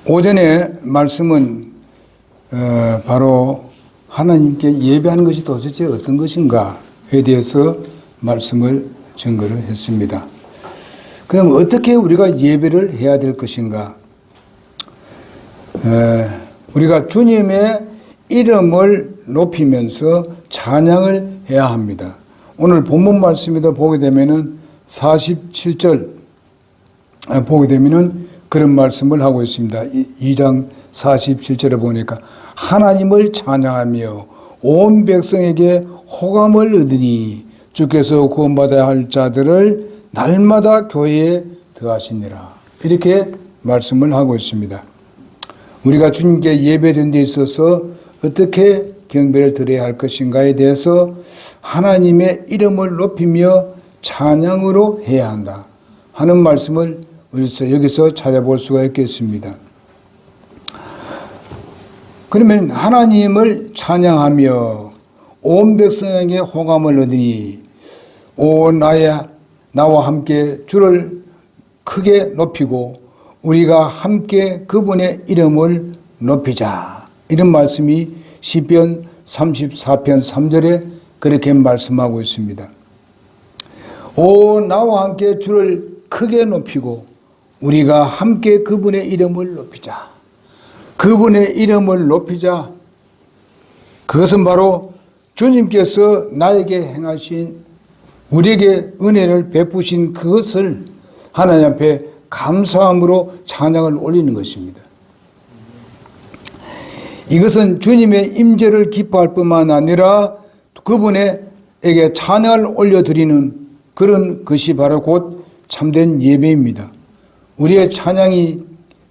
오전에 말씀은 바로 하나님께 예배하는 것이 도대체 어떤 것인가에 대해서 말씀을 증거를 했습니다. 그럼 어떻게 우리가 예배를 해야 될 것인가? 우리가 주님의 이름을 높이면서 찬양을 해야 합니다. 오늘 본문 말씀에도 보게 되면은 47절 보게 되면은 그런 말씀을 하고 있습니다. 2장 47절에 보니까 하나님을 찬양하며 온 백성에게 호감을 얻으니 주께서 구원받아야 할 자들을 날마다 교회에 더하시니라. 이렇게 말씀을 하고 있습니다. 우리가 주님께 예배드리는 데 있어서 어떻게 경배를 드려야 할 것인가에 대해서 하나님의 이름을 높이며 찬양으로 해야 한다 하는 말씀을 우리가 여기서 찾아볼 수가 있겠습니다. 그러면 하나님을 찬양하며 온 백성에게 호감을 얻으니 나와 함께 주를 크게 높이고 우리가 함께 그분의 이름을 높이자. 이런 말씀이 시편 34편 3절에 그렇게 말씀하고 있습니다. 나와 함께 주를 크게 높이고 우리가 함께 그분의 이름을 높이자. 그분의 이름을 높이자. 그것은 바로 주님께서 나에게 행하신 우리에게 은혜를 베푸신 그것을 하나님 앞에 감사함으로 찬양을 올리는 것입니다. 이것은 주님의 임재를 기뻐할 뿐만 아니라 그분에게 찬양을 올려드리는 그런 것이 바로 곧 참된 예배입니다. 우리의 찬양이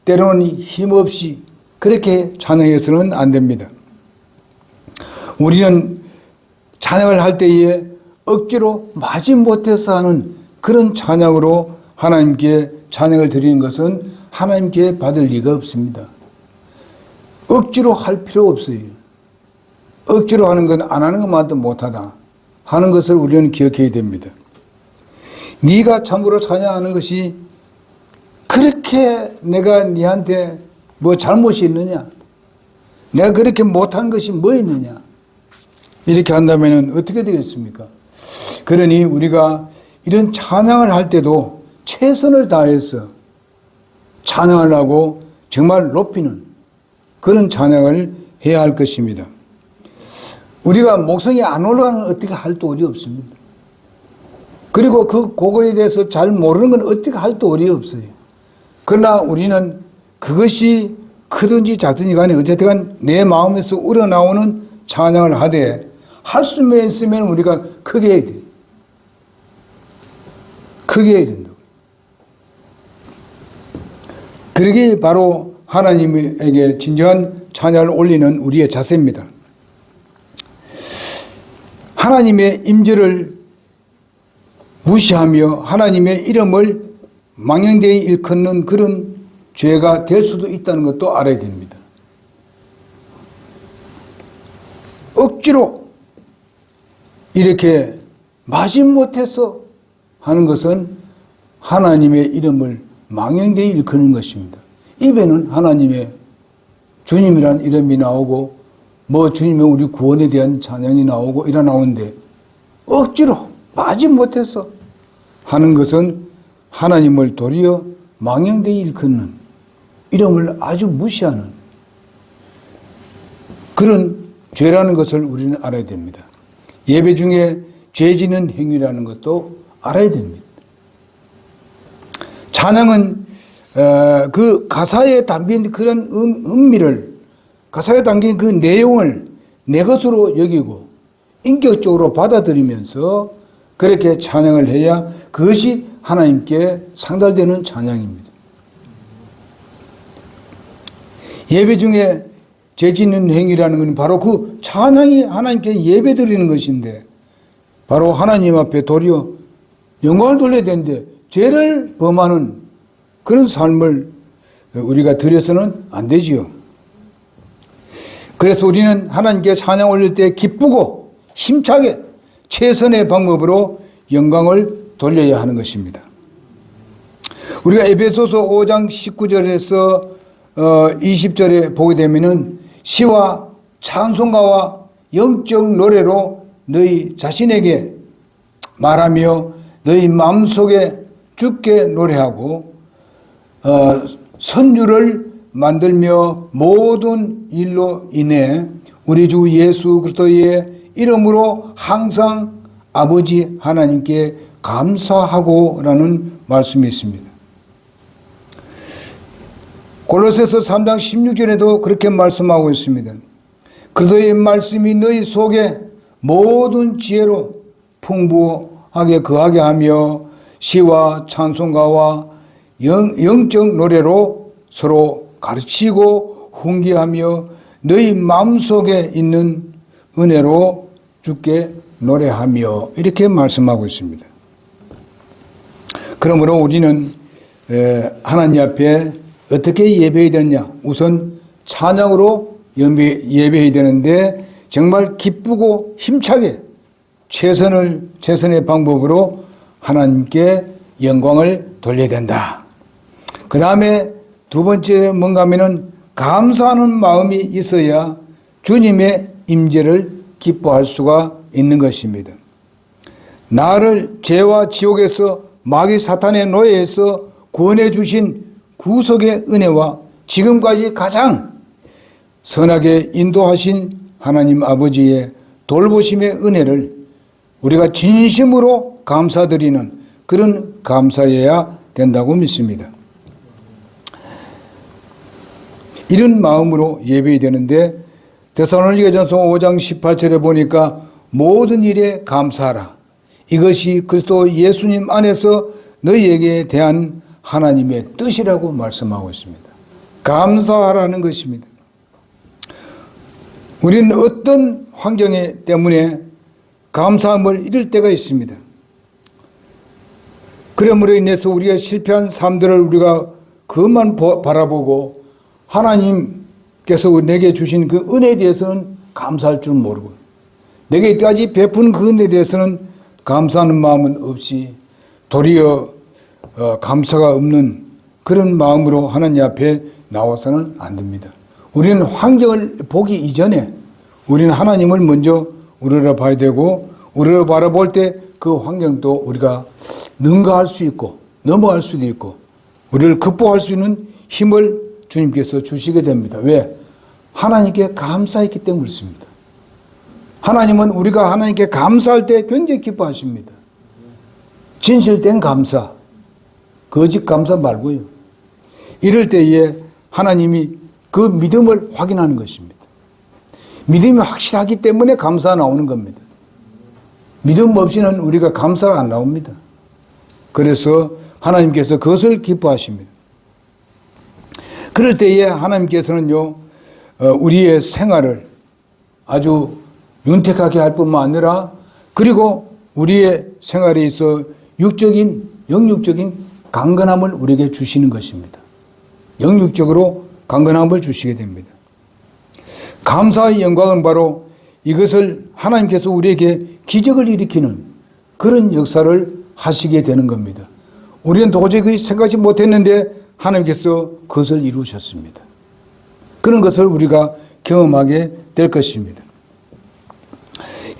때로는 힘없이 그렇게 찬양해서는 안 됩니다. 우리는 찬양을 할 때에 억지로 마지못해서 하는 그런 찬양으로 하나님께 찬양을 드리는 것은 하나님께 받을 리가 없습니다. 억지로 할 필요 없어요. 억지로 하는 건 안 하는 것만도 못하다 하는 것을 우리는 기억해야 됩니다. 네가 참으로 찬양하는 것이 그렇게 내가 네한테 뭐 잘못이 있느냐? 내가 그렇게 못한 것이 뭐 있느냐? 이렇게 한다면 어떻게 되겠습니까? 그러니 우리가 이런 찬양을 할 때도 최선을 다해서 찬양을 하고 정말 높이는 그런 찬양을 해야 할 것입니다. 우리가 목성이 안 올라가는 건 어떻게 할 도리 없습니다. 그리고 그거에 대해서 잘 모르는 건 어떻게 할 도리 없어요. 그러나 우리는 그것이 크든지 작든지 간에 어쨌든 내 마음에서 우러나오는 찬양을 하되 할 수만 있으면 우리가 크게 해야 돼요. 크게 해야 된다고. 그러게 바로 하나님에게 진정한 찬양을 올리는 우리의 자세입니다. 하나님의 임재를 무시하며 하나님의 이름을 망령되이 일컫는 그런 죄가 될 수도 있다는 것도 알아야 됩니다. 억지로 이렇게 마지못해서 하는 것은 하나님의 이름을 망령되이 일컫는 것입니다. 입에는 하나님의 주님이란 이름이 나오고 뭐 주님의 우리 구원에 대한 찬양이 나오고 이래 나오는데 억지로 마지못해서 하는 것은 하나님을 도리어 망령되이 일컫는 이름을 아주 무시하는 그런 죄라는 것을 우리는 알아야 됩니다. 예배 중에 죄 지는 행위라는 것도 알아야 됩니다. 찬양은 그 가사에 담긴 그런 의미를, 가사에 담긴 그 내용을 내 것으로 여기고 인격적으로 받아들이면서 그렇게 찬양을 해야 그것이 하나님께 상달되는 찬양입니다. 예배 중에 죄 짓는 행위라는 것은 바로 그 찬양이 하나님께 예배 드리는 것인데 바로 하나님 앞에 도리어 영광을 돌려야 되는데 죄를 범하는 그런 삶을 우리가 드려서는 안 되지요. 그래서 우리는 하나님께 찬양 올릴 때 기쁘고 힘차게 최선의 방법으로 영광을 돌려야 하는 것입니다. 우리가 에베소서 5장 19절에서 20절에 보게 되면은 시와 찬송가와 영적 노래로 너희 자신에게 말하며 너희 마음속에 주께 노래하고 선율을 만들며 모든 일로 인해 우리 주 예수 그리스도의 이름으로 항상 아버지 하나님께 감사하고라는 말씀이 있습니다. 골로새서 3장 16절에도 그렇게 말씀하고 있습니다. 그리스도의 말씀이 너희 속에 모든 지혜로 풍부하게 거하게 하며 시와 찬송가와 영적 노래로 서로 가르치고 훈계하며 너희 마음속에 있는 은혜로 주께 노래하며 이렇게 말씀하고 있습니다. 그러므로 우리는 하나님 앞에 어떻게 예배해야 되느냐? 우선 찬양으로 예배해야 되는데 정말 기쁘고 힘차게 최선의 방법으로 하나님께 영광을 돌려야 된다. 그 다음에 두 번째 뭔가 하면은 감사하는 마음이 있어야 주님의 임재를 기뻐할 수가 있는 것입니다. 나를 죄와 지옥에서 마귀 사탄의 노예에서 구원해 주신 구속의 은혜와 지금까지 가장 선하게 인도하신 하나님 아버지의 돌보심의 은혜를 우리가 진심으로 감사드리는 그런 감사여야 된다고 믿습니다. 이런 마음으로 예배해야 되는데 데살로니가전서 5장 18절에 보니까 모든 일에 감사하라. 이것이 그리스도 예수님 안에서 너희에게 대한 하나님의 뜻이라고 말씀하고 있습니다. 감사하라는 것입니다. 우리는 어떤 환경 때문에 감사함을 잃을 때가 있습니다. 그러므로 인해서 우리가 실패한 삶들을 우리가 그것만 바라보고 하나님께서 내게 주신 그 은혜에 대해서는 감사할 줄 모르고 내게 이때까지 베푼 그 은혜에 대해서는 감사하는 마음은 없이 도리어 감사가 없는 그런 마음으로 하나님 앞에 나와서는 안 됩니다. 우리는 환경을 보기 이전에 우리는 하나님을 먼저 우러러 봐야 되고 우러러 바라볼 때 그 환경도 우리가 능가할 수 있고 넘어갈 수도 있고 우리를 극복할 수 있는 힘을 주님께서 주시게 됩니다. 왜? 하나님께 감사했기 때문에 그렇습니다. 하나님은 우리가 하나님께 감사할 때 굉장히 기뻐하십니다. 진실된 감사, 거짓 감사 말고요. 이럴 때에 하나님이 그 믿음을 확인하는 것입니다. 믿음이 확실하기 때문에 감사가 나오는 겁니다. 믿음 없이는 우리가 감사가 안 나옵니다. 그래서 하나님께서 그것을 기뻐하십니다. 그럴 때에 하나님께서는요, 우리의 생활을 아주 윤택하게 할 뿐만 아니라 그리고 우리의 생활에 있어 영육적인 강건함을 우리에게 주시는 것입니다. 영육적으로 강건함을 주시게 됩니다. 감사의 영광은 바로 이것을 하나님께서 우리에게 기적을 일으키는 그런 역사를 하시게 되는 겁니다. 우리는 도저히 생각지 못했는데 하나님께서 그것을 이루셨습니다. 그런 것을 우리가 경험하게 될 것입니다.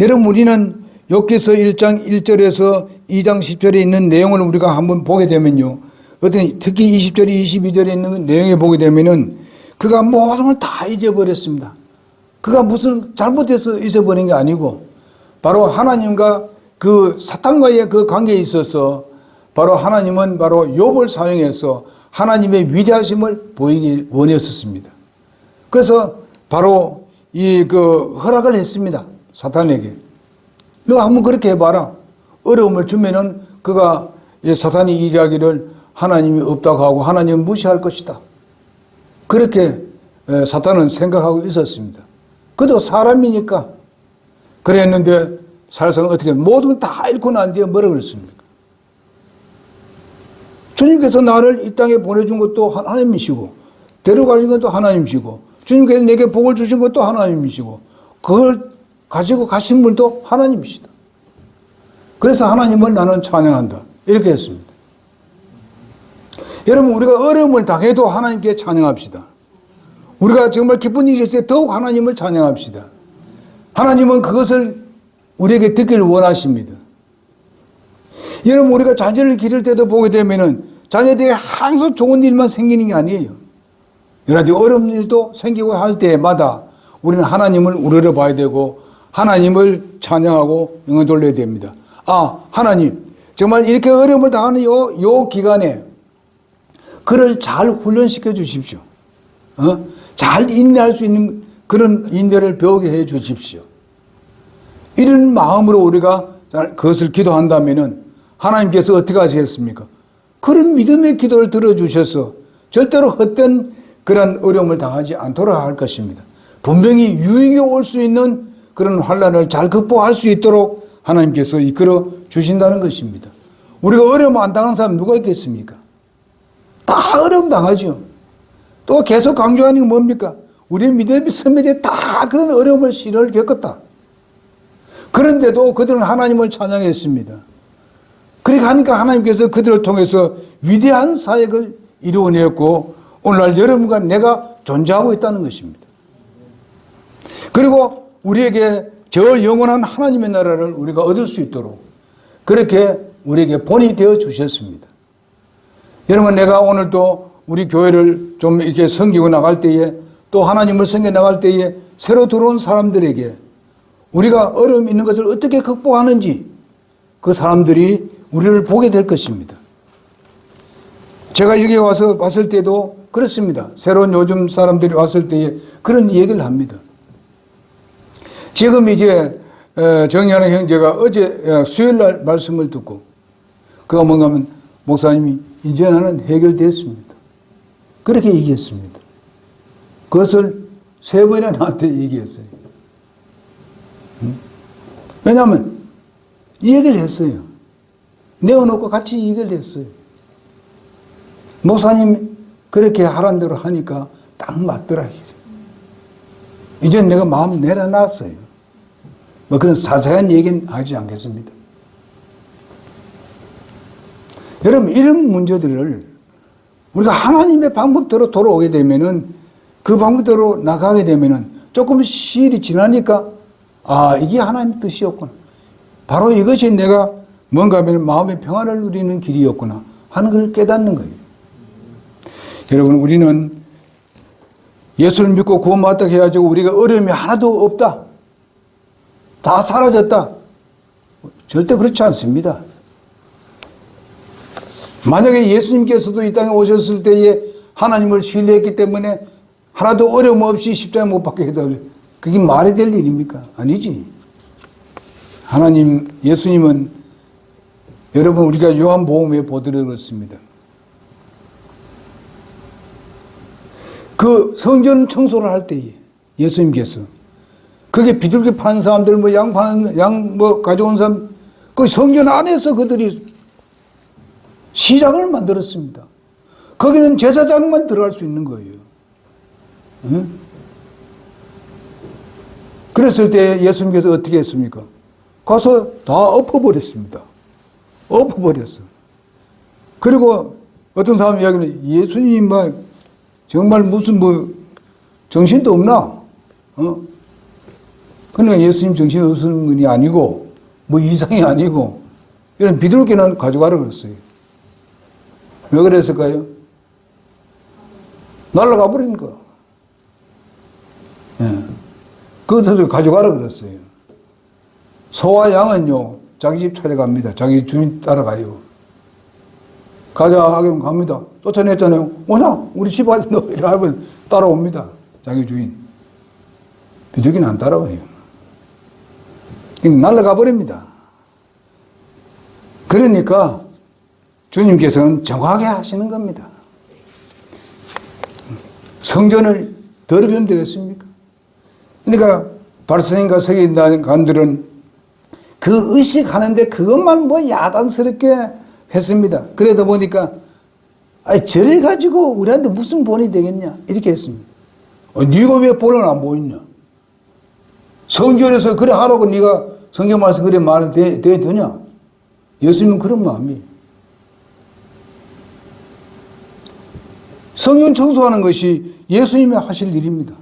여러분, 우리는 욥기서 1장 1절에서 2장 10절에 있는 내용을 우리가 한번 보게 되면요, 특히 20절, 22절에 있는 내용에 보게 되면은 그가 모든 걸 다 잊어버렸습니다. 그가 무슨 잘못해서 잊어버린 게 아니고 바로 하나님과 그 사탄과의 그 관계에 있어서 바로 하나님은 바로 욥을 사용해서 하나님의 위대하심을 보이기 원했었습니다. 그래서 바로 그 허락을 했습니다. 사탄에게. 너 한번 그렇게 해봐라. 어려움을 주면은 그가 사탄이 이야기를 하나님이 없다고 하고 하나님은 무시할 것이다. 그렇게 사탄은 생각하고 있었습니다. 그도 사람이니까 그랬는데 사실상 어떻게 모든 걸 다 잃고 난 뒤에 뭐라 그랬습니까? 주님께서 나를 이 땅에 보내준 것도 하나님이시고 데려가신 것도 하나님이시고 주님께서 내게 복을 주신 것도 하나님이시고 그걸 가지고 가신 분도 하나님이시다. 그래서 하나님을 나는 찬양한다. 이렇게 했습니다. 여러분, 우리가 어려움을 당해도 하나님께 찬양합시다. 우리가 정말 기쁜 일이 있을 때 더욱 하나님을 찬양합시다. 하나님은 그것을 우리에게 듣기를 원하십니다. 여러분, 우리가 자녀를 기를 때도 보게 되면은 자녀들이 항상 좋은 일만 생기는 게 아니에요. 여러 가지 어려운 일도 생기고 할 때마다 우리는 하나님을 우러러봐야 되고 하나님을 찬양하고 영광 돌려야 됩니다. 아, 하나님, 정말 이렇게 어려움을 당하는 요 기간에 그를 잘 훈련시켜 주십시오. 잘 인내할 수 있는 그런 인내를 배우게 해 주십시오. 이런 마음으로 우리가 그것을 기도한다면은 하나님께서 어떻게 하시겠습니까? 그런 믿음의 기도를 들어주셔서 절대로 헛된 그런 어려움을 당하지 않도록 할 것입니다. 분명히 유익이 올 수 있는 그런 환난을 잘 극복할 수 있도록 하나님께서 이끌어 주신다는 것입니다. 우리가 어려움 안 당한 사람 누가 있겠습니까? 다 어려움 당하죠. 또 계속 강조하는 게 뭡니까? 우리 믿음의 선배들이 다 그런 어려움을 시련을 겪었다. 그런데도 그들은 하나님을 찬양했습니다. 그렇게 하니까 하나님께서 그들을 통해서 위대한 사역을 이루어냈고 오늘날 여러분과 내가 존재하고 있다는 것입니다. 그리고 우리에게 저 영원한 하나님의 나라를 우리가 얻을 수 있도록 그렇게 우리에게 본이 되어 주셨습니다. 여러분, 내가 오늘도 우리 교회를 좀 이렇게 섬기고 나갈 때에 또 하나님을 섬겨 나갈 때에 새로 들어온 사람들에게 우리가 어려움이 있는 것을 어떻게 극복하는지 그 사람들이 우리를 보게 될 것입니다. 제가 여기 와서 봤을 때도 그렇습니다. 새로운 요즘 사람들이 왔을 때에 그런 얘기를 합니다. 지금 이제 정현아 형제가 어제 수요일 날 말씀을 듣고 그가 뭔가 하면 목사님이 이제 나는 해결됐습니다. 그렇게 얘기했습니다. 그것을 3번이나 나한테 얘기했어요. 왜냐하면 이 얘기를 했어요. 내어놓고 같이 얘기를 했어요. 목사님 그렇게 하란 대로 하니까 딱 맞더라. 이제 내가 마음 내려놨어요. 뭐 그런 사자한 얘기는 하지 않겠습니다. 여러분, 이런 문제들을 우리가 하나님의 방법대로 돌아오게 되면은 그 방법대로 나가게 되면은 조금 시일이 지나니까 아, 이게 하나님의 뜻이었구나. 바로 이것이 내가 뭔가 하면 마음의 평안을 누리는 길이었구나 하는 걸 깨닫는 거예요. 여러분, 우리는 예수를 믿고 구원받다 해가지고 우리가 어려움이 하나도 없다. 다 사라졌다. 절대 그렇지 않습니다. 만약에 예수님께서도 이 땅에 오셨을 때에 하나님을 신뢰했기 때문에 하나도 어려움 없이 십자가에 못 박게 해달래. 그게 말이 될 일입니까? 아니지. 하나님, 예수님은 여러분 우리가 요한복음에 보도록 그렇습니다. 그 성전 청소를 할 때에 예수님께서 그게 비둘기 파는 사람들 뭐 양 파는 양 뭐 가져온 사람 그 성전 안에서 그들이 시장을 만들었습니다. 거기는 제사장만 들어갈 수 있는 거예요. 응? 그랬을 때 예수님께서 어떻게 했습니까? 가서 다 엎어버렸습니다. 엎어버렸어. 그리고 어떤 사람 이야기는 예수님 막 정말 무슨 뭐 정신도 없나? 그러니까 예수님 정신 없는 분이 아니고 뭐 이상이 아니고 이런 비둘기는 가져가라 그랬어요. 왜 그랬을까요? 날아가 버린 거. 예. 그것을 가져가라 그랬어요. 소와 양은요, 자기 집 찾아갑니다. 자기 주인 따라가요. 가자 하면 갑니다. 쫓아냈잖아요. 오나 우리 집 와서 너 이래 하면 따라옵니다. 자기 주인. 비둘기는 안 따라와요. 날아가 버립니다. 그러니까 주님께서는 정확하게 하시는 겁니다. 성전을 더럽히면 되겠습니까? 그러니까 바리새인과 서기관들은 그 의식하는데 그것만 뭐 야단스럽게 했습니다. 그러다 보니까 저래 가지고 우리한테 무슨 본이 되겠냐 이렇게 했습니다. 네가 왜 본을 안 보이냐? 성전에서 그래 하라고 네가 성경 말씀 그래 말을 대드냐? 예수님은 그런 마음이에요. 성전 청소하는 것이 예수님이 하실 일입니다.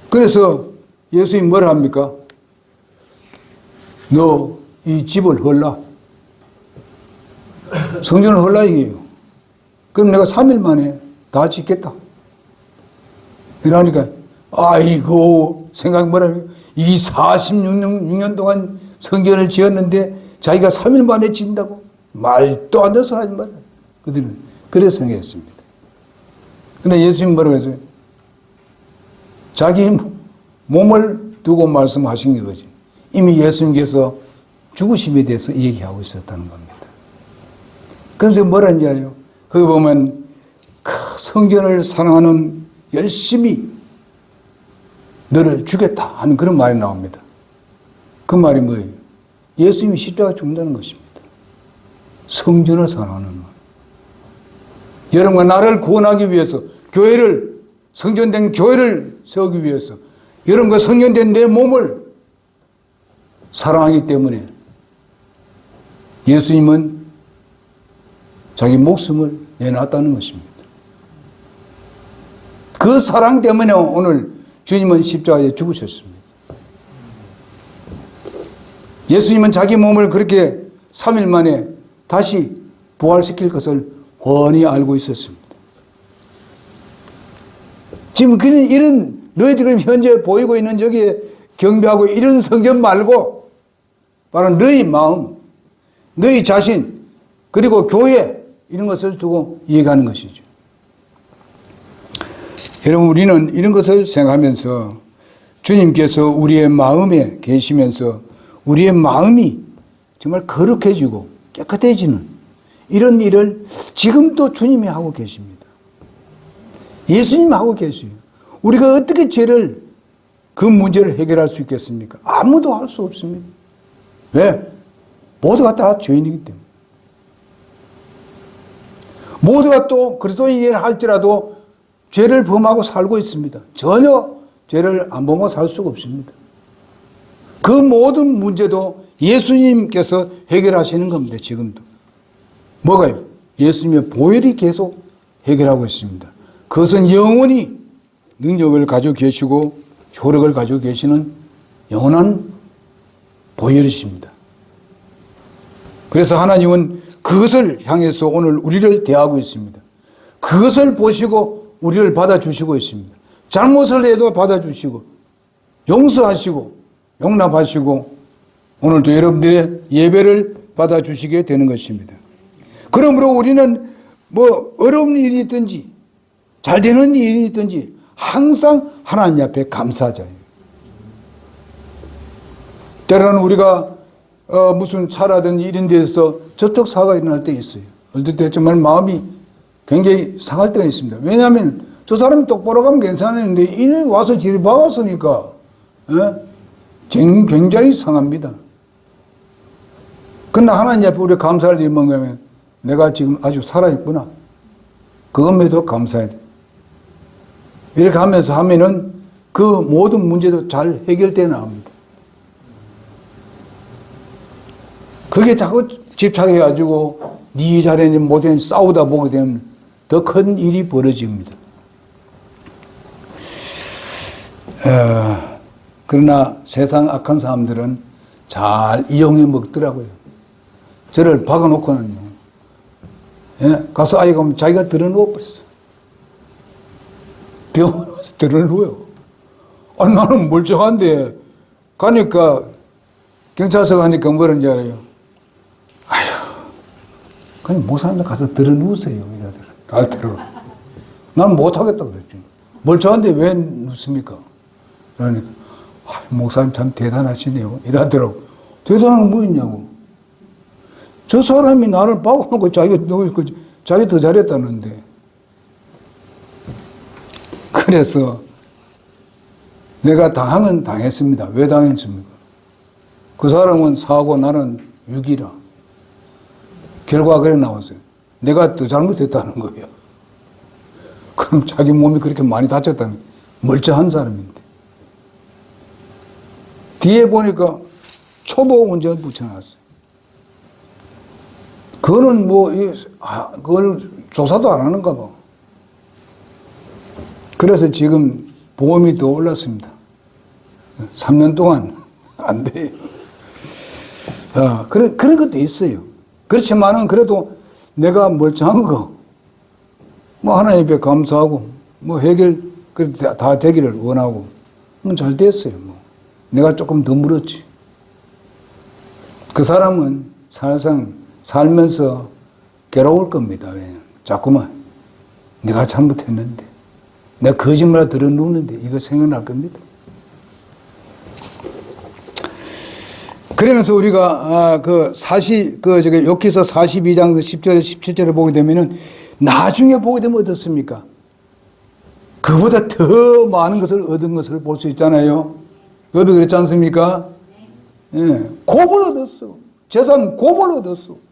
그래서 예수님이 뭐라 합니까? 너 이 집을 헐라. 성전을 헐라 이게요. 그럼 내가 3일 만에 다 짓겠다. 이러니까 아이고 생각 뭐라면 이 46년 동안 성전을 지었는데 자기가 3일 만에 짓는다고? 말도 안 되는 소리 하지 말아요. 그들은 그래서 생각했습니다. 그런데 예수님 뭐라고 했어요? 자기 몸을 두고 말씀하신 거지. 이미 예수님께서 죽으심에 대해서 얘기하고 있었다는 겁니다. 그래서 뭐라 하는지 알아요? 거기 보면 그 성전을 사랑하는 열심히 너를 주겠다 하는 그런 말이 나옵니다. 그 말이 뭐예요? 예수님이 십자가 죽는다는 것입니다. 성전을 사랑하는 말. 여러분과 나를 구원하기 위해서 교회를, 성전된 교회를 세우기 위해서 여러분과 성전된 내 몸을 사랑하기 때문에 예수님은 자기 목숨을 내놨다는 것입니다. 그 사랑 때문에 오늘 주님은 십자가에 죽으셨습니다. 예수님은 자기 몸을 그렇게 3일 만에 다시 부활시킬 것을 훤히 알고 있었습니다. 지금 이런 너희들이 현재 보이고 있는 저기에 경배하고 이런 성전 말고 바로 너희 마음, 너희 자신, 그리고 교회 이런 것을 두고 얘기하는 것이죠. 여러분 우리는 이런 것을 생각하면서 주님께서 우리의 마음에 계시면서 우리의 마음이 정말 거룩해지고 깨끗해지는 이런 일을 지금도 주님이 하고 계십니다. 예수님이 하고 계세요. 우리가 어떻게 그 문제를 해결할 수 있겠습니까? 아무도 할 수 없습니다. 왜? 모두가 다 죄인이기 때문에. 모두가 또 그리스도인이라 할지라도 죄를 범하고 살고 있습니다. 전혀 죄를 안 범하고 살 수가 없습니다. 그 모든 문제도 예수님께서 해결하시는 겁니다. 지금도. 뭐가요? 예수님의 보혈이 계속 해결하고 있습니다. 그것은 영원히 능력을 가지고 계시고 효력을 가지고 계시는 영원한 보혈이십니다. 그래서 하나님은 그것을 향해서 오늘 우리를 대하고 있습니다. 그것을 보시고 우리를 받아주시고 있습니다. 잘못을 해도 받아주시고 용서하시고 용납하시고 오늘도 여러분들의 예배를 받아주시게 되는 것입니다. 그러므로 우리는 뭐 어려운 일이 있든지 잘 되는 일이 있든지 항상 하나님 앞에 감사하자요. 때로는 우리가 무슨 차라든지 이런 데서 접촉 사고가 일어날 때 있어요. 어떨 때 정말 마음이 굉장히 상할 때가 있습니다. 왜냐하면 저 사람이 똑바로 가면 괜찮았는데 이는 와서 뒤를 박았으니까 굉장히 상합니다. 그러나 하나님 앞에 우리가 감사할 일이 뭔가 하면 내가 지금 아주 살아있구나. 그것에도 감사해야 돼. 이렇게 하면서 하면은 그 모든 문제도 잘 해결되어 나옵니다. 그게 자꾸 집착해가지고 네 잘했니 못했니 싸우다 보게 되면 더 큰 일이 벌어집니다. 그러나 세상 악한 사람들은 잘 이용해 먹더라고요. 저를 박아놓고는요. 가서 아이가 오면 자기가 들어누워버렸어. 병원에 와서 들어누워요. 나는 멀쩡한데 가니까 경찰서 가니까 뭐라는지 알아요? 그냥 목사님 가서 들어누우세요. 이러더라. 알대로. 난 못하겠다고 그랬죠. 멀쩡한데 왜 눕습니까? 그러니까 목사님 참 대단하시네요. 이러더라고. 대단한 거 뭐 있냐고. 저 사람이 나를 박아놓고 자기가 자기 더 잘했다는데. 그래서 내가 당한 당했습니다. 왜 당했습니까? 그 사람은 4고 나는 6이라. 결과가 그래 나왔어요. 내가 더 잘못했다는 거예요. 그럼 자기 몸이 그렇게 많이 다쳤다는 멀쩡한 사람인데. 뒤에 보니까 초보 운전 붙여놨어요. 그거는 뭐, 그걸 조사도 안 하는가 봐. 그래서 지금 보험이 더 올랐습니다. 3년 동안 안 돼요. 그런 것도 있어요. 그렇지만은 그래도 내가 멀쩡한 거, 뭐 하나님 앞에 감사하고, 뭐 해결, 다 되기를 원하고, 잘 됐어요. 뭐. 내가 조금 더 물었지. 그 사람은 사실상 살면서 괴로울 겁니다. 왜? 자꾸만 내가 잘못했는데, 내가 거짓말을 들어누는데 이거 생각날 겁니다. 그러면서 우리가 욥기서 42장 10절에 17절에 보게 되면은 나중에 보게 되면 어떻습니까? 그보다 더 많은 것을 얻은 것을 볼 수 있잖아요. 욥이 그랬지 않습니까? 예, 곱을 얻었어. 재산 곱을 얻었어.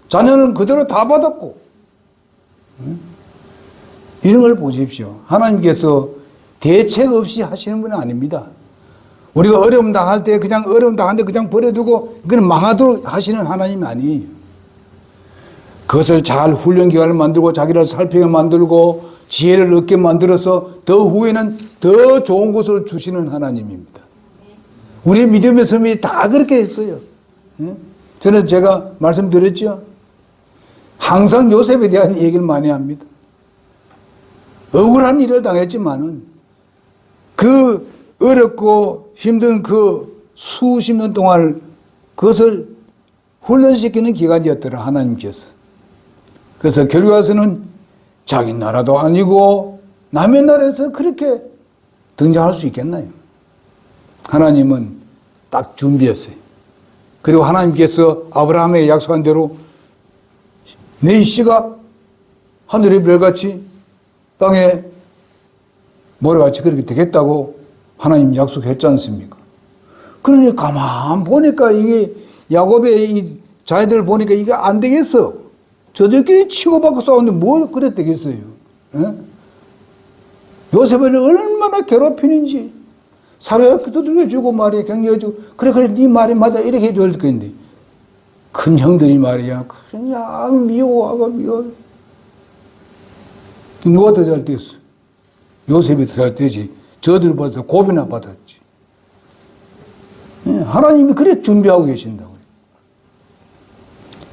자녀는 그대로 다 받았고. 이런 걸 보십시오. 하나님께서 대책 없이 하시는 분은 아닙니다. 우리가 어려움 당할 때 그냥 어려움 당하는데 그냥 버려두고 그건 망하도록 하시는 하나님이 아니에요. 그것을 잘 훈련기관을 만들고 자기를 살피게 만들고 지혜를 얻게 만들어서 더 후에는 더 좋은 것을 주시는 하나님입니다. 우리 믿음의 섬이 다 그렇게 했어요. 저는 제가 말씀드렸죠. 항상 요셉에 대한 얘기를 많이 합니다. 억울한 일을 당했지만은 그 어렵고 힘든 그 수십 년 동안 그것을 훈련시키는 기간이었더라, 하나님께서. 그래서 결국 와서는 자기 나라도 아니고 남의 나라에서 그렇게 등장할 수 있겠나요? 하나님은 딱 준비했어요. 그리고 하나님께서 아브라함에게 약속한 대로 내 씨가 하늘의 별같이 땅에 모래같이 그렇게 되겠다고 하나님 약속했지 않습니까? 그러니 가만 보니까 이게 야곱의 이 자녀들을 보니까 이게 안 되겠어. 저들끼리 치고받고 싸우는데 뭘 그래 되겠어요? 예? 요셉을 얼마나 괴롭히는지 사회가 두들겨주고 말이야, 격려해주고 그래 네 말이 맞아 이렇게 해줘야 될 건데 큰 형들이 말이야 그냥 미워하고 미워. 누가 더 잘 됐어? 요셉이 더 잘 되지. 저들보다 고비나 받았지. 하나님이 그래 준비하고 계신다고요.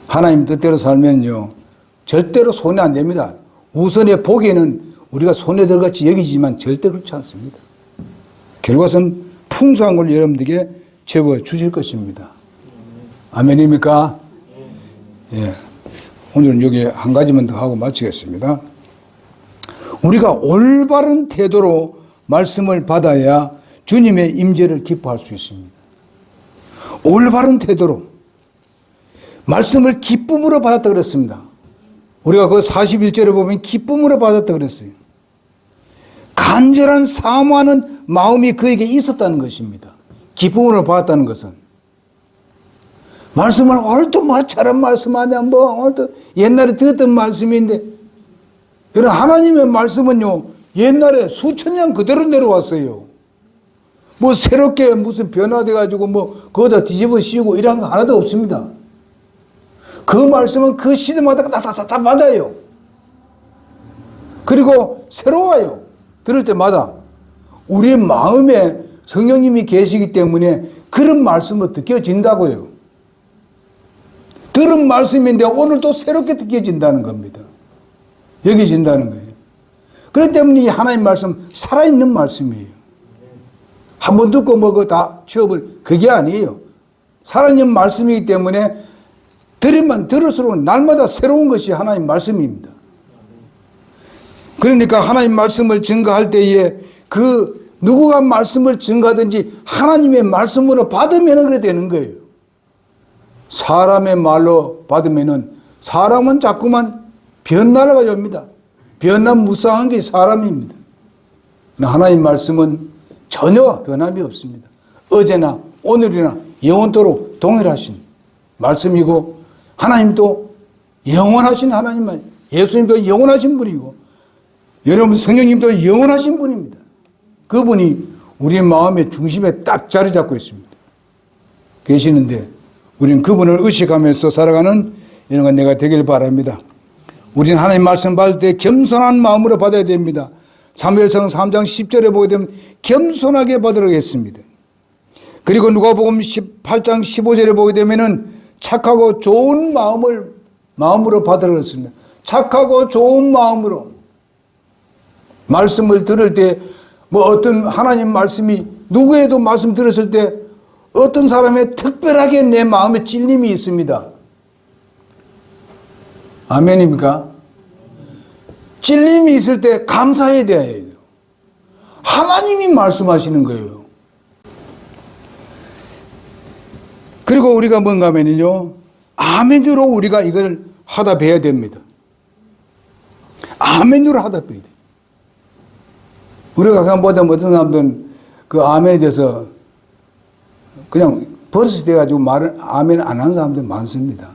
하나님 뜻대로 살면요 절대로 손해 안 됩니다. 우선의 복에는 우리가 손에 들어같이 여기지만 절대 그렇지 않습니다. 결과는 풍성한 걸 여러분들에게 채워 주실 것입니다. 아멘입니까? 예. 오늘은 여기 한 가지만 더 하고 마치겠습니다. 우리가 올바른 태도로 말씀을 받아야 주님의 임재를 기뻐할 수 있습니다. 올바른 태도로 말씀을 기쁨으로 받았다 그랬습니다. 우리가 그 41절에 보면 기쁨으로 받았다 그랬어요. 간절한 사모하는 마음이 그에게 있었다는 것입니다. 기쁨으로 받았다는 것은 말씀을 오늘도 마처럼 말씀하냐 오늘도 옛날에 듣던 말씀인데 여러분 하나님의 말씀은요 옛날에 수천 년 그대로 내려왔어요. 뭐 새롭게 무슨 변화돼 가지고 뭐 거기다 뒤집어 씌우고 이런 거 하나도 없습니다. 그 말씀은 그 시대마다 다 맞아요. 그리고 새로워요. 들을 때마다 우리의 마음에 성령님이 계시기 때문에 그런 말씀을 느껴진다고요. 들은 말씀인데 오늘도 새롭게 느껴진다는 겁니다. 여겨진다는 거예요. 그렇기 때문에 이 하나님 말씀 살아있는 말씀이에요. 한번 듣고 뭐 그거 다 취업을 그게 아니에요. 살아있는 말씀이기 때문에 들으면 들을수록 날마다 새로운 것이 하나님 말씀입니다. 그러니까 하나님 말씀을 증거할 때에 그 누구가 말씀을 증거하든지 하나님의 말씀으로 받으면 그래 되는 거예요. 사람의 말로 받으면은 사람은 자꾸만 변화를 가져옵니다. 변화 무쌍한 게 사람입니다. 하나님 말씀은 전혀 변함이 없습니다. 어제나 오늘이나 영원토록 동일하신 말씀이고 하나님도 영원하신 하나님만 예수님도 영원하신 분이고 여러분 성령님도 영원하신 분입니다. 그분이 우리 마음의 중심에 딱 자리 잡고 있습니다. 계시는데 우리는 그분을 의식하면서 살아가는 이런 건 내가 되길 바랍니다. 우리는 하나님 말씀 받을 때 겸손한 마음으로 받아야 됩니다. 사무엘상 3장 10절에 보게 되면 겸손하게 받으라고 했습니다. 그리고 누가복음 18장 15절에 보게 되면은 착하고 좋은 마음으로 받으라고 했습니다. 착하고 좋은 마음으로. 말씀을 들을 때 뭐 어떤 하나님 말씀이 누구에도 말씀 들었을 때 어떤 사람의 특별하게 내 마음에 찔림이 있습니다. 아멘입니까? 찔림이 있을 때 감사해야 돼요. 하나님이 말씀하시는 거예요. 그리고 우리가 뭔가 하면요, 아멘으로 우리가 이걸 하다 배야 됩니다. 아멘으로 하다 배야 돼요. 우리가 그냥 보다 어떤 사람들은 그 아멘에 대해서 그냥 버릇이 돼가지고 말을 아멘 안 하는 사람들 많습니다.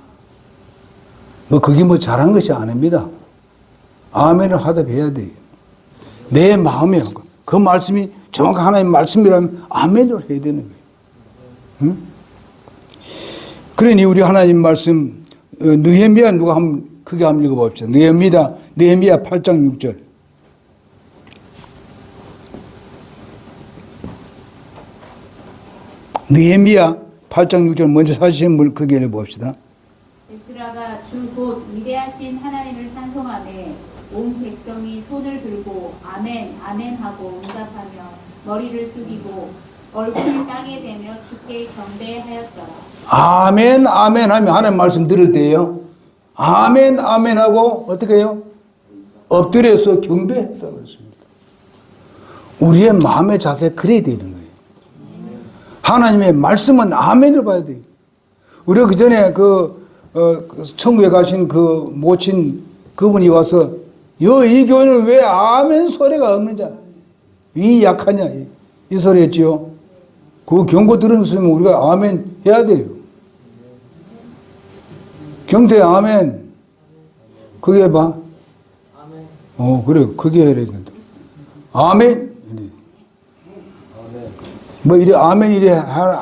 뭐 그게 뭐 잘한 것이 아닙니다. 아멘을 하다 배야 돼요. 내 마음에 그 말씀이 정확한 하나님 말씀이라면 아멘으로 해야 되는 거예요. 응? 그러니 우리 하나님 말씀 느헤미야 누가 한번 크게 한번 읽어봅시다. 느헤미야 8장 6절. 느헤미야 8장 6절 먼저 사시는 분 크게 읽어봅시다. 에스라가 주 곧 위대하신 하나님을 찬송하되 온 백성이 손을 들고 아멘 아멘 하고 응답하며 머리를 숙이고 얼굴을 땅에 대며 주께 경배하였더라. 아멘 아멘 하면 하나님 말씀 들을 때요, 아멘 아멘 하고 어떻게 해요? 엎드려서 경배했다고 그랬습니다. 우리의 마음의 자세 그래야 되는 거예요. 하나님의 말씀은 아멘을 봐야 돼요. 우리가 그 전에 천국에 가신 그 모친 그분이 와서 이 교회는 왜 아멘 소리가 없느냐, 이 약하냐 이 소리 했지요. 그 경고 들었으면 우리가 아멘 해야 돼요. 경태 아멘. 그게 봐. 그래. 그게 해야 된다. 아멘. 뭐 이래 아멘 이래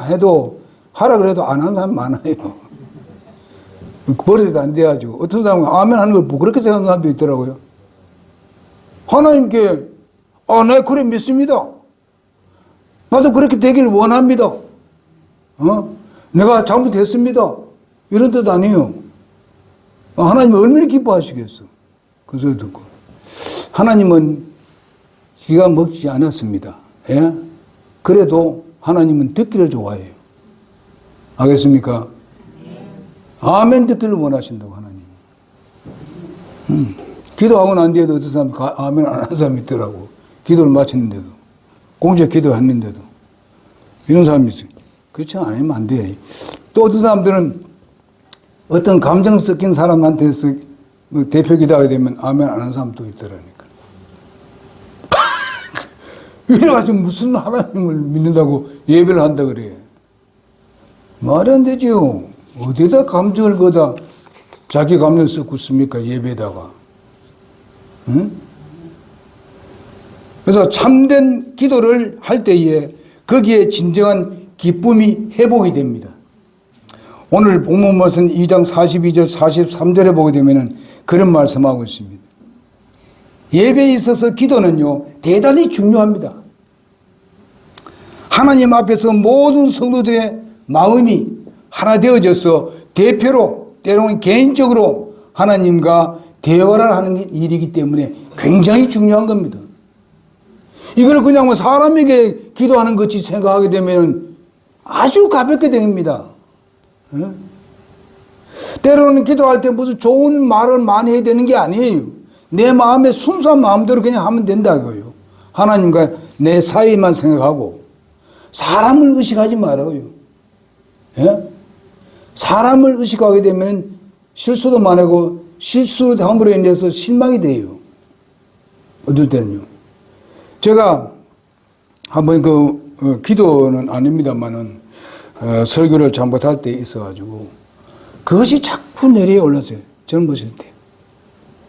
해도 하라 그래도 안 하는 사람 많아요. 버릇이 안 돼가지고 어떤 사람은 아멘 하는 걸 그렇게 생각하는 사람도 있더라고요. 하나님께 내가 그래 믿습니다. 나도 그렇게 되길 원합니다. 내가 잘못했습니다. 이런 뜻 아니에요. 하나님이 얼마나 기뻐하시겠어. 그 소리 듣고. 하나님은 기가 먹지 않았습니다. 예? 그래도 하나님은 듣기를 좋아해요. 알겠습니까? 아멘 듣기를 원하신다고 하나님. 기도하고 난 뒤에도 어떤 사람 아멘 안 하는 사람이 있더라고. 기도를 마쳤는데도, 공적 기도했는데도 이런 사람이 있어요. 그렇지 않으면 안 돼. 또 어떤 사람들은 어떤 감정 섞인 사람한테서 대표 기도하게 되면 아멘 안 하는 사람도 있더라니까. 이래가지고 무슨 하나님을 믿는다고 예배를 한다 그래. 말이 안 되지요. 어디다 감정을 거다 자기 감정 섞고 씁니까? 예배에다가. 응? 그래서 참된 기도를 할 때에 거기에 진정한 기쁨이 회복이 됩니다. 오늘 본문 말씀 2장 42절 43절에 보게 되면 그런 말씀하고 있습니다. 예배에 있어서 기도는요 대단히 중요합니다. 하나님 앞에서 모든 성도들의 마음이 하나 되어져서 대표로 때로는 개인적으로 하나님과 대화를 하는 일이기 때문에 굉장히 중요한 겁니다. 이걸 그냥 뭐 사람에게 기도하는 것이 생각하게 되면 아주 가볍게 됩니다. 때로는 기도할 때 무슨 좋은 말을 많이 해야 되는 게 아니에요. 내 마음에 순수한 마음대로 그냥 하면 된다고요. 하나님과 내 사이만 생각하고 사람을 의식하지 말아요. 예? 사람을 의식하게 되면 실수도 많고 실수함으로 인해서 실망이 돼요. 어떨 때는요. 제가 한번 기도는 아닙니다만은 설교를 잘못할 때 있어가지고 그것이 자꾸 내려올랐어요. 젊었을 때.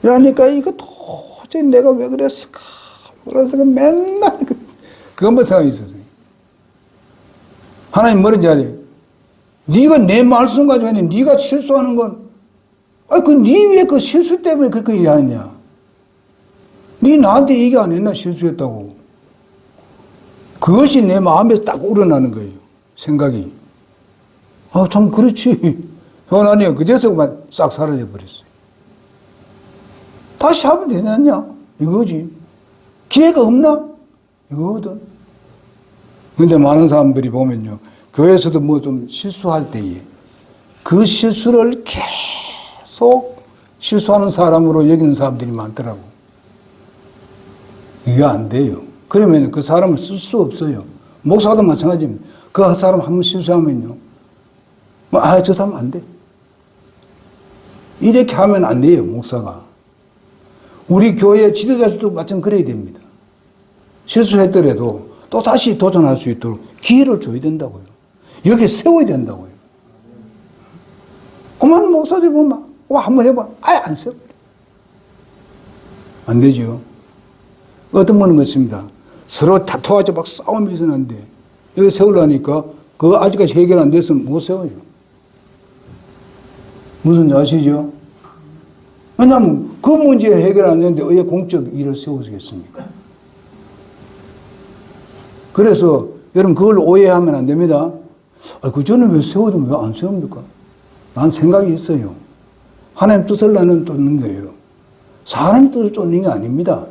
그러니까 이거 도저히 내가 왜 그랬을까? 그래서 맨날 그것만 생각이 있었어요. 하나님 뭐라는지 알아요? 네가 내 말씀 가지고 했는데 네가 실수하는 건 니 왜 그 실수 때문에 그렇게 얘기하느냐? 니 나한테 얘기 안 했나, 실수했다고. 그것이 내 마음에 딱 우러나는 거예요. 생각이. 참, 그렇지. 아니요. 그제서만 싹 사라져 버렸어요. 다시 하면 되냐냐? 이거지. 기회가 없나? 이거거든. 근데 많은 사람들이 보면요. 교회에서도 뭐 좀 실수할 때에 그 실수를 계속 실수하는 사람으로 여기는 사람들이 많더라고. 이게 안 돼요. 그러면 그 사람을 쓸 수 없어요. 목사도 마찬가지입니다. 그 사람 한 번 실수하면요. 저 사람 안 돼. 이렇게 하면 안 돼요, 목사가. 우리 교회 지도자들도 마찬가지 그래야 됩니다. 실수했더라도 또 다시 도전할 수 있도록 기회를 줘야 된다고요. 여기 세워야 된다고요. 그만 목사들 보면 한번 해봐. 아예 안 세워. 안 되죠. 어떤 분은 그렇습니다. 서로 다투어가지고 막 싸우면서는 안 돼. 여기 세우려니까 그거 아직까지 해결 안 됐으면 못 세워요. 무슨 아시죠? 왜냐하면 그 문제를 해결 안 되는데 왜 공적 일을 세우겠습니까? 그래서 여러분 그걸 오해하면 안 됩니다. 그 저는 왜 세워두면 왜 안 세웁니까? 난 생각이 있어요. 하나님 뜻을 나는 쫓는 거예요. 사람 뜻을 쫓는 게 아닙니다.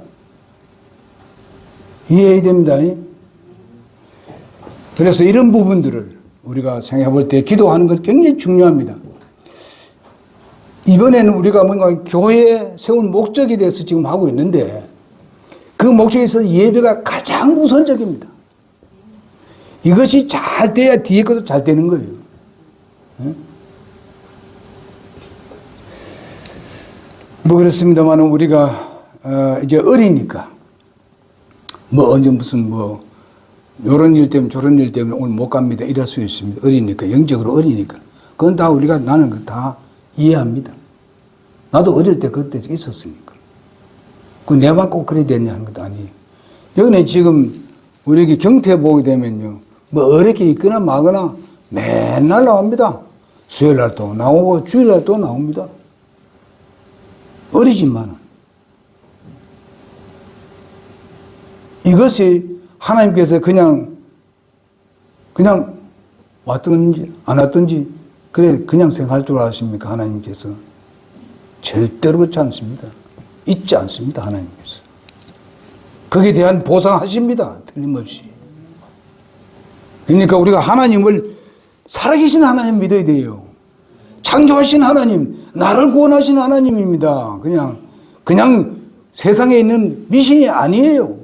이해해야 됩니다. 그래서 이런 부분들을 우리가 생각해 볼 때 기도하는 것 굉장히 중요합니다. 이번에는 우리가 뭔가 교회에 세운 목적에 대해서 지금 하고 있는데 그 목적에 있어서 예배가 가장 우선적입니다. 이것이 잘 돼야 뒤에 것도 잘 되는 거예요. 뭐 그렇습니다만 우리가 이제 어리니까 언제 무슨 요런 일 때문에 저런 일 때문에 오늘 못 갑니다. 이럴 수 있습니다. 어리니까, 영적으로 어리니까. 그건 다 나는 다 이해합니다. 나도 어릴 때 그때 있었으니까. 그 내만 꼭 그래야 되냐 하는 것도 아니에요. 여기는 지금 우리에게 경태 보게 되면요. 어렵게 있거나 마거나 맨날 나옵니다. 수요일 날 또 나오고 주일 날 또 나옵니다. 어리지만은. 이것이 하나님께서 그냥 왔든지 안 왔든지 그냥 생각할 줄 아십니까? 하나님께서. 절대로 그렇지 않습니다. 잊지 않습니다. 하나님께서. 거기에 대한 보상하십니다. 틀림없이. 그러니까 우리가 하나님을 살아계신 하나님 믿어야 돼요. 창조하신 하나님, 나를 구원하신 하나님입니다. 그냥 세상에 있는 미신이 아니에요.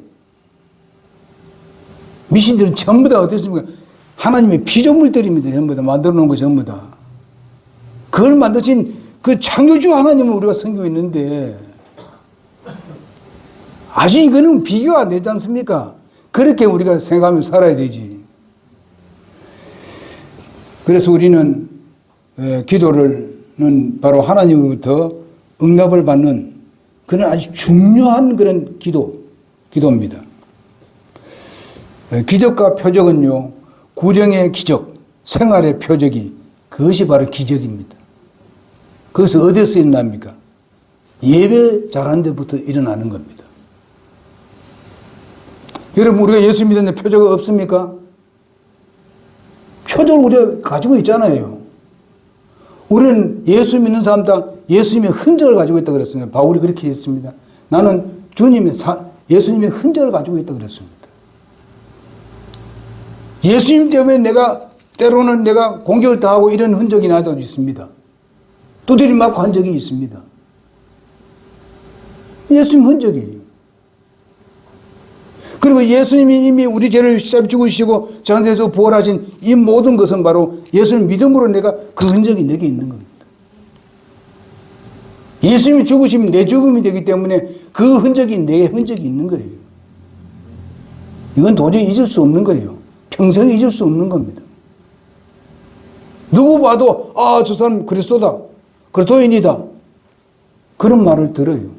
미신들은 전부 다 어떻습니까? 하나님의 피조물들입니다. 전부 다 만들어 놓은 거 전부 다. 그걸 만드신 그 창조주 하나님을 우리가 섬기고 있는데 아직 이거는 비교가 안 되지 않습니까? 그렇게 우리가 생각하며 살아야 되지. 그래서 우리는 기도는 바로 하나님으로부터 응답을 받는 그런 아주 중요한 그런 기도입니다. 기적과 표적은요, 구령의 기적, 생활의 표적이 그것이 바로 기적입니다. 그것은 어디서 일어납니까? 예배 잘하는 데부터 일어나는 겁니다. 여러분, 우리가 예수 믿었는데 표적이 없습니까? 표적을 우리가 가지고 있잖아요. 우리는 예수 믿는 사람다 예수님의 흔적을 가지고 있다고 그랬습니다. 바울이 그렇게 했습니다. 나는 예수님의 흔적을 가지고 있다고 그랬습니다. 예수님 때문에 때로는 내가 공격을 당하고 이런 흔적이 나도 있습니다. 두드림 맞고 한 적이 있습니다. 예수님 흔적이에요. 그리고 예수님이 이미 우리 죄를 죽으시고 장세에서 부활하신 이 모든 것은 바로 예수님 믿음으로 내가 그 흔적이 내게 있는 겁니다. 예수님이 죽으시면 내 죽음이 되기 때문에 그 흔적이 내 흔적이 있는 거예요. 이건 도저히 잊을 수 없는 거예요. 평생 잊을 수 없는 겁니다. 누구 봐도 저 사람 그리스도다. 그리스도인이다. 그런 말을 들어요.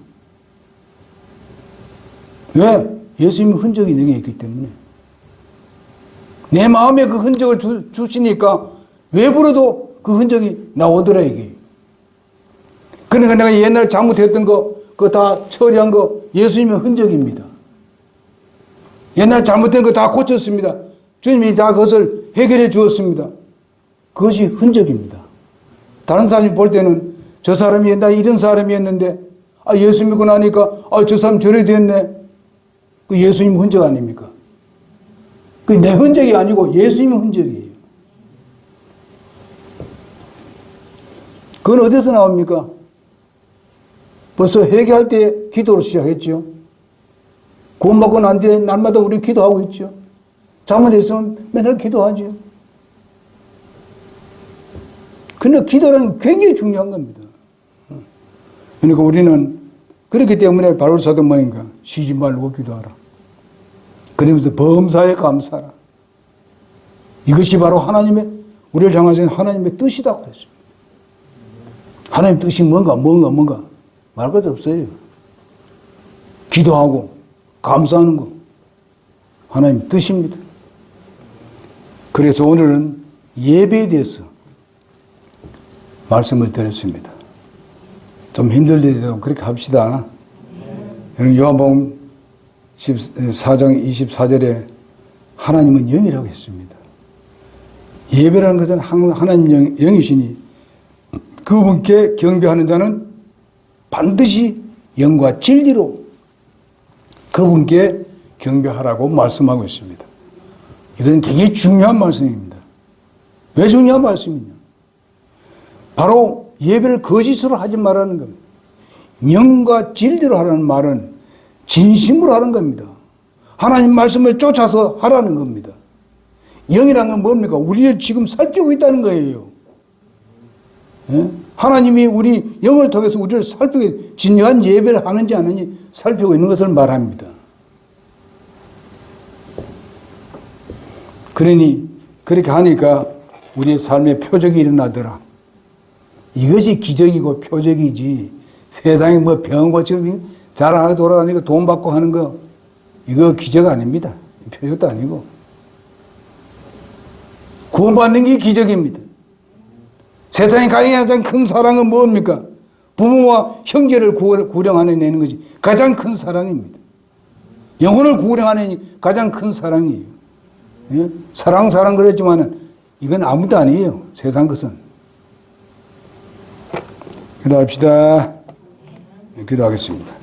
왜? 예수님의 흔적이 내게 있기 때문에. 내 마음에 그 흔적을 주시니까 외부로도 그 흔적이 나오더라 이게. 그러니까 내가 옛날에 잘못했던 거, 그거 다 처리한 거 예수님의 흔적입니다. 옛날 잘못된 거 다 고쳤습니다. 주님이 다 그것을 해결해 주었습니다. 그것이 흔적입니다. 다른 사람이 볼 때는 저 사람이 옛날에 이런 사람이었는데 예수 믿고 나니까 저 사람 저래 됐네. 그 예수님 흔적 아닙니까? 그 내 흔적이 아니고 예수님의 흔적이에요. 그건 어디서 나옵니까? 벌써 회개할 때 기도로 시작했죠. 구원받고 난 뒤에 날마다 우리 기도하고 있죠. 잘못했으면 맨날 기도하죠. 그러나 기도는 굉장히 중요한 겁니다. 그러니까 우리는 그렇기 때문에 바울 사도 뭐인가? 쉬지 말고 기도하라. 그러면서 범사에 감사하라. 이것이 바로 하나님의, 우리를 향하신 하나님의 뜻이라고 했습니다. 하나님 뜻이 뭔가 말 것도 없어요. 기도하고 감사하는 거 하나님 뜻입니다. 그래서 오늘은 예배에 대해서 말씀을 드렸습니다. 좀 힘들더라도 그렇게 합시다. 여러분 요한복음 14장 24절에 하나님은 영이라고 했습니다. 예배라는 것은 하나님 영이시니 그분께 경배하는 자는 반드시 영과 진리로 그분께 경배하라고 말씀하고 있습니다. 이건 굉장히 중요한 말씀입니다. 왜 중요한 말씀이냐? 바로 예배를 거짓으로 하지 말라는 겁니다. 영과 진리로 하라는 말은 진심으로 하는 겁니다. 하나님 말씀을 쫓아서 하라는 겁니다. 영이라는 건 뭡니까? 우리를 지금 살피고 있다는 거예요. 예? 하나님이 우리 영을 통해서 우리를 살피고 진정한 예배를 하는지 안 하는지 살피고 있는 것을 말합니다. 그러니 그렇게 하니까 우리의 삶의 표적이 일어나더라. 이것이 기적이고 표적이지 세상에 뭐 병 고치고 자랑하고 돌아다니고 돈 받고 하는 거 이거 기적 아닙니다. 표적도 아니고 구원받는 게 기적입니다. 세상에 가장 큰 사랑은 뭡니까? 부모와 형제를 구령하내는 것이 가장 큰 사랑입니다. 영혼을 구령하는 가장 큰 사랑이에요. 예? 사랑 그랬지만 이건 아무도 아니에요. 세상 것은. 기도합시다. 기도하겠습니다.